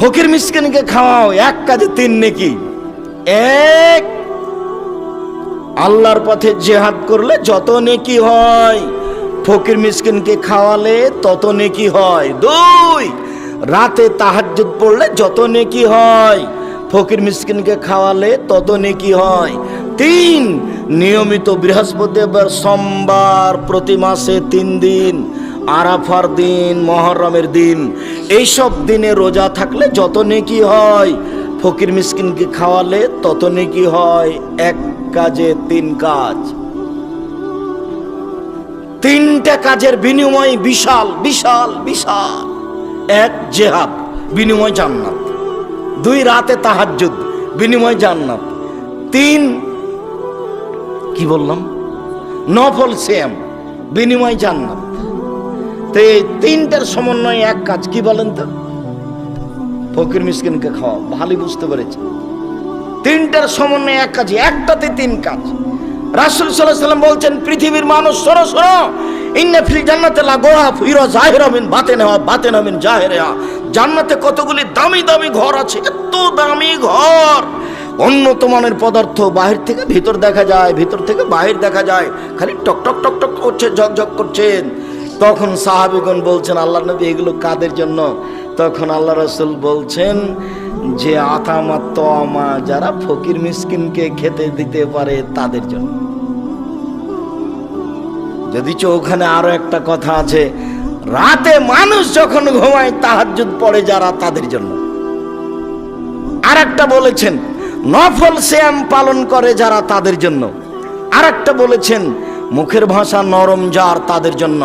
ফকির মিসকিনকে খাওয়াও, এক কাজে তিন নেকি। এক, আল্লাহর পথে জিহাদ করলে যত নেকি হয়, ফকির মিসকিনকে খাওয়ালে তত নেকি হয়। দুই, রাতে তাহাজ্জুদ পড়লে যত নেকি হয়, ফকির মিসকিনকে খাওয়ালে তত নেকি হয়। তিন, নিয়মিত বৃহস্পতিবার, সোমবার, প্রতি মাসে 3 দিন, আরাফার দিন, মুহররমের দিন, এইসব দিনে রোজা থাকলে যত নেকি হয়, ফকির মিসকিনকে খাওয়ালে তত নেকি হয়। এক কাজে 3 কাজ। 3টা কাজের বিনিময় বিশাল বিশাল বিশাল। এক, জিহাদ, বিনিময় জান্নাত। 2, রাতে তাহাজ্জুদ, বিনিময় জান্নাত। 3, কি বললাম, নফল সিয়াম, বিনিময় জান্নাত। তো এই 3টার সমন্বয়ে এক কাজ, কি বলেন তো? ফকির মিসকিনকে খাওয়া। ভালোই বুঝতে পেরেছি, 3টার সমন্বয়ে এক কাজ, একটাতে 3 কাজ। রাসূল সাল্লাল্লাহু আলাইহি ওয়াসাল্লাম বলছেন, পৃথিবীর মানুষ শোনো শোনো, ইন্না ফিল জান্নাতি লাগারাফ ইরা যাহিরা মিন বাতিনহা বাতিনা মিন জাহিরিহা। জান্নাতে কতগুলি দামি দামি ঘর আছে, এত দামি ঘর, উন্নত মানের পদার্থ, বাহির থেকে ভিতর দেখা যায়, ভিতর থেকে বাহির দেখা যায়, খালি টক টক টক টক করছে, ঝকঝক করছেন। তখন সাহাবীগণ বলছেন, আল্লাহর নবী এগুলো কাদের জন্য? তখন আল্লাহ রাসূল বলছেন যে আতামাত তামা, যারা ফকির মিসকিনকে খেতে দিতে পারে তাদের জন্য। যদি ওখানে আরো একটা কথা আছে, রাতে মানুষ যখন ঘুমায় তাহাজ্জুদ পড়ে যারা, তাদের জন্য। আর একটা বলেছেন নফল সিয়াম পালন করে যারা, তাদের জন্য। আর একটা বলেছেন মুখের ভাষা নরম যার, তাদের জন্য।